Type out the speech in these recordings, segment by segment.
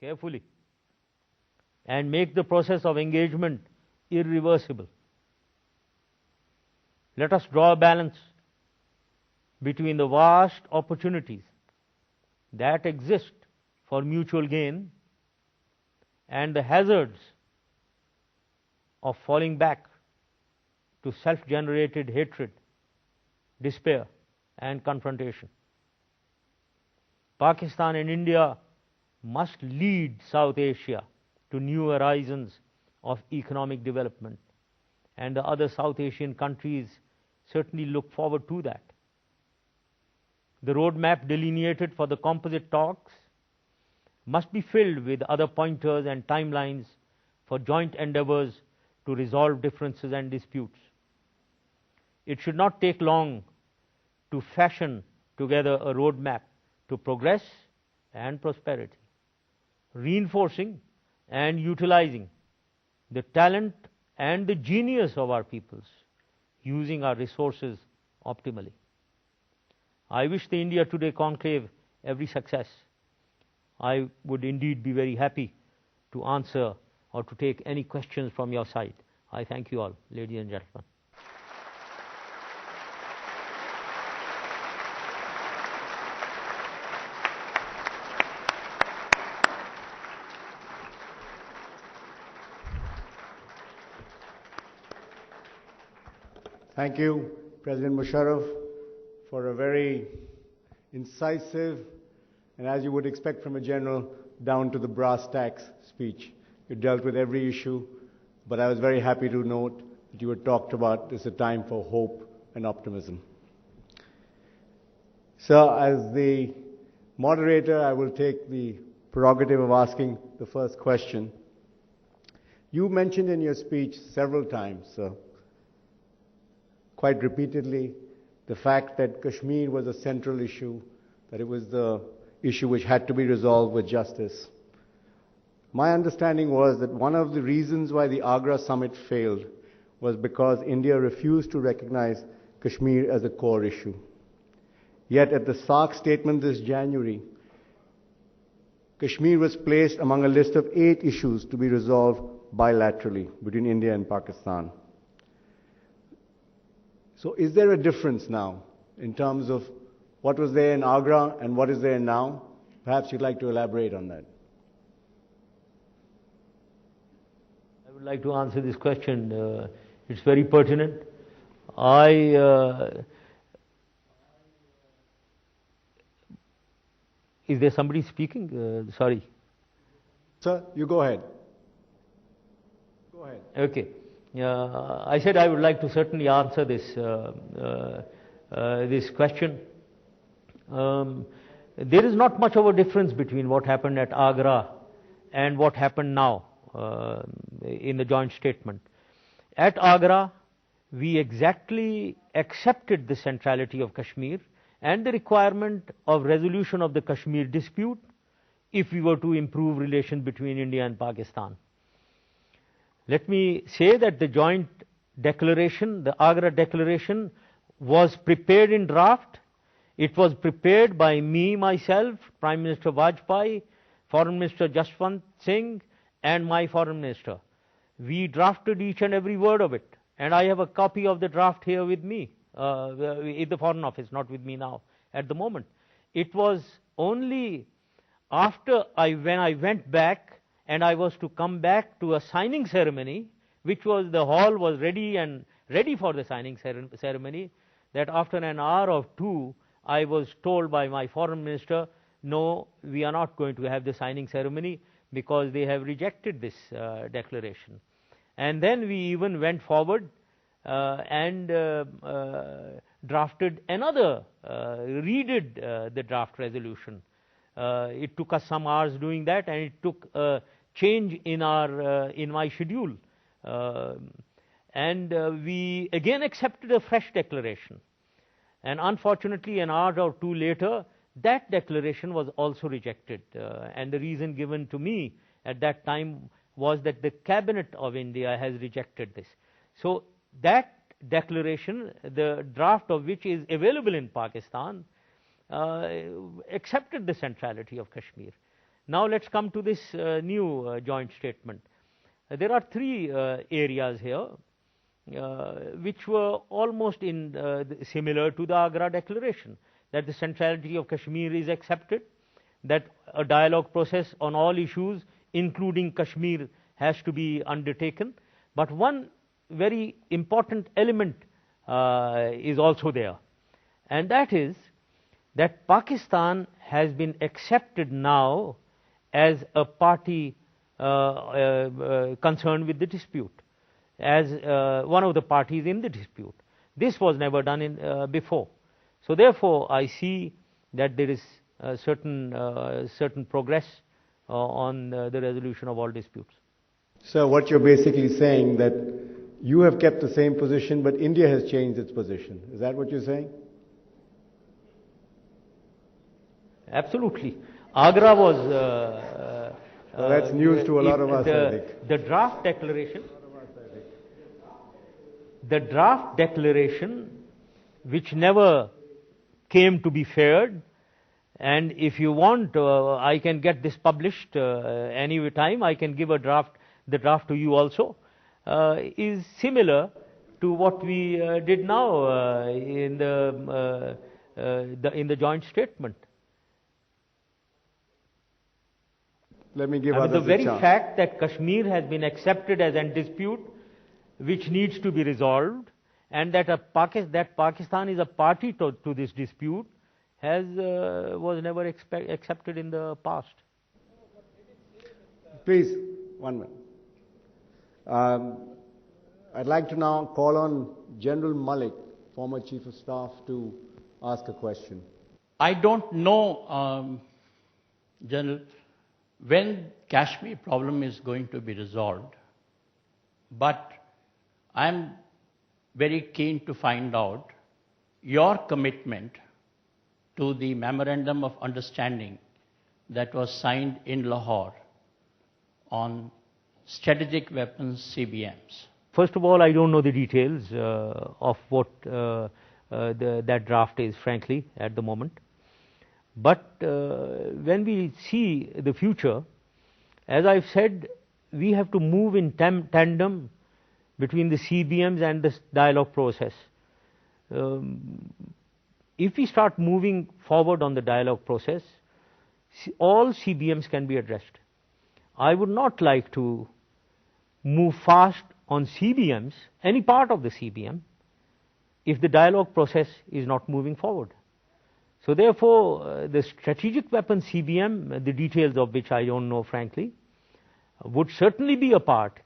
carefully and make the process of engagement irreversible. Let us draw a balance between the vast opportunities that exist for mutual gain and the hazards of falling back to self-generated hatred, despair, and confrontation. Pakistan and India must lead South Asia to new horizons of economic development, and the other South Asian countries certainly look forward to that. The roadmap delineated for the composite talks must be filled with other pointers and timelines for joint endeavors to resolve differences and disputes. It should not take long to fashion together a roadmap to progress and prosperity, reinforcing and utilizing the talent and the genius of our peoples, using our resources optimally. I wish the India Today Conclave every success. I would indeed be very happy to answer or to take any questions from your side. I thank you all, ladies and gentlemen. Thank you, President Musharraf, for a very incisive and, as you would expect from a general, down to the brass tacks speech. You dealt with every issue, but I was very happy to note that you had talked about this is a time for hope and optimism. Sir, as the moderator, I will take the prerogative of asking the first question. You mentioned in your speech several times, sir, quite repeatedly, the fact that Kashmir was a central issue, that it was the issue which had to be resolved with justice. My understanding was that one of the reasons why the Agra summit failed was because India refused to recognize Kashmir as a core issue. Yet at the SAARC statement this January, Kashmir was placed among a list of 8 issues to be resolved bilaterally between India and Pakistan. So is there a difference now in terms of what was there in Agra and what is there now? Perhaps you'd like to elaborate on that. I would like to answer this question. It's very pertinent. Is there somebody speaking? Sorry. Sir, you go ahead. Go ahead. Okay. I said I would like to certainly answer this this question. There is not much of a difference between what happened at Agra and what happened now in the joint statement. At Agra, we exactly accepted the centrality of Kashmir and the requirement of resolution of the Kashmir dispute if we were to improve relations between India and Pakistan. Let me say that the joint declaration, the Agra declaration, was prepared in draft. It was prepared by me, myself, Prime Minister Vajpayee, Foreign Minister Jaswant Singh, and my Foreign Minister. We drafted each and every word of it, and I have a copy of the draft here with me, in the Foreign Office, not with me now, at the moment. It was only after when I went back and I was to come back to a signing ceremony, which was, the hall was ready for the signing ceremony, that after an hour or two, I was told by my Foreign Minister, no, we are not going to have the signing ceremony because they have rejected this declaration. And then we even went forward and drafted another, redid the draft resolution. It took us some hours doing that, and it took a change in my schedule. And we again accepted a fresh declaration. And unfortunately, an hour or two later, that declaration was also rejected. And the reason given to me at that time was that the Cabinet of India has rejected this. So that declaration, the draft of which is available in Pakistan, accepted the centrality of Kashmir. Now let's come to this new joint statement. There are three areas here which were almost similar to the Agra Declaration, that the centrality of Kashmir is accepted, that a dialogue process on all issues, including Kashmir, has to be undertaken. But one very important element is also there, and that is that Pakistan has been accepted now as a party concerned with the dispute, as one of the parties in the dispute. This was never done before. So therefore, I see that there is certain progress on the resolution of all disputes. So what you're basically saying that you have kept the same position, but India has changed its position. Is that what you're saying? Absolutely. Agra was... well, that's news to a lot of us, I think. The draft declaration, which never came to be feared, and if you want, I can get this published any time. I can give the draft to you also, is similar to what we did now in the joint statement. Let me give the very fact that Kashmir has been accepted as a dispute which needs to be resolved, and that Pakistan is a party to this dispute, was never accepted in the past. Please, 1 minute. I'd like to now call on General Malik, former Chief of Staff, to ask a question. I don't know, General, when Kashmir problem is going to be resolved, but I'm very keen to find out your commitment to the Memorandum of Understanding that was signed in Lahore on strategic weapons CBMs. First of all, I don't know the details of what that draft is, frankly, at the moment. But when we see the future, as I've said, we have to move in tandem between the CBMs and the dialogue process. If we start moving forward on the dialogue process, all CBMs can be addressed. I would not like to move fast on CBMs, any part of the CBM, if the dialogue process is not moving forward. So therefore, the strategic weapon CBM, the details of which I don't know, frankly, would certainly be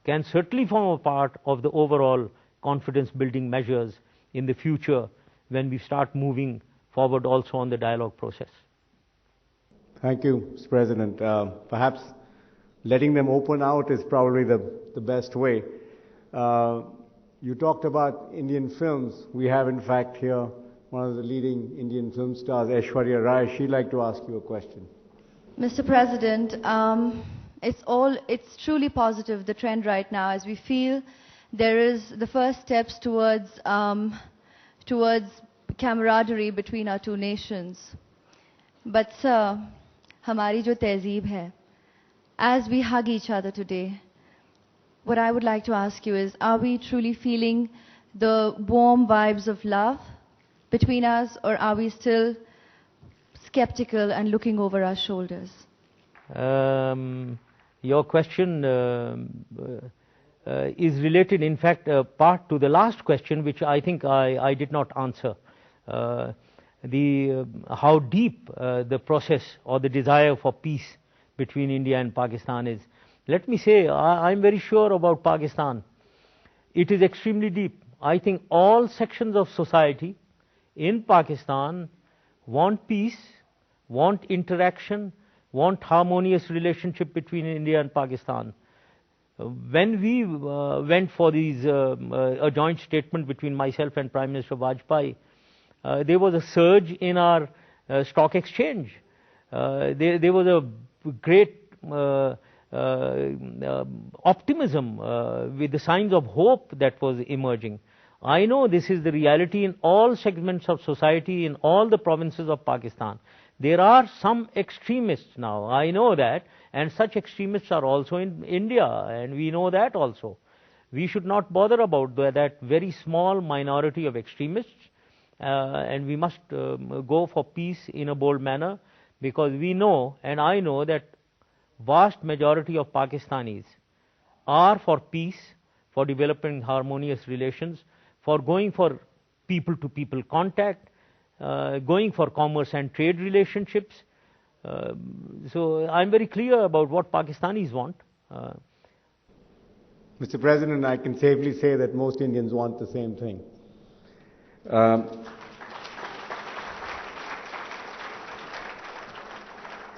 can certainly form a part of the overall confidence building measures in the future when we start moving forward also on the dialogue process. Thank you, Mr. President. Perhaps letting them open out is probably the best way. You talked about Indian films. We have, in fact, here one of the leading Indian film stars, Aishwarya Rai. She'd like to ask you a question. Mr. President, it's truly positive, the trend right now, as we feel there is the first steps towards camaraderie between our two nations. But sir, hamari jo tehzeeb hai, as we hug each other today, what I would like to ask you is, are we truly feeling the warm vibes of love between us, or are we still skeptical and looking over our shoulders? Your question is related, in fact, part to the last question, which I think I did not answer. How deep the process or the desire for peace between India and Pakistan is. Let me say, I'm very sure about Pakistan. It is extremely deep. I think all sections of society in Pakistan want peace, want interaction, want harmonious relationship between India and Pakistan. When we went for a joint statement between myself and Prime Minister Vajpayee, there was a surge in our stock exchange. There was a great optimism with the signs of hope that was emerging. I know this is the reality in all segments of society, in all the provinces of Pakistan. There are some extremists now, I know that, and such extremists are also in India, and we know that also. We should not bother about that very small minority of extremists, and we must go for peace in a bold manner, because we know, and I know, that vast majority of Pakistanis are for peace, for developing harmonious relations, for going for people-to-people contact, going for commerce and trade relationships. So I'm very clear about what Pakistanis want. Mr. President, I can safely say that most Indians want the same thing.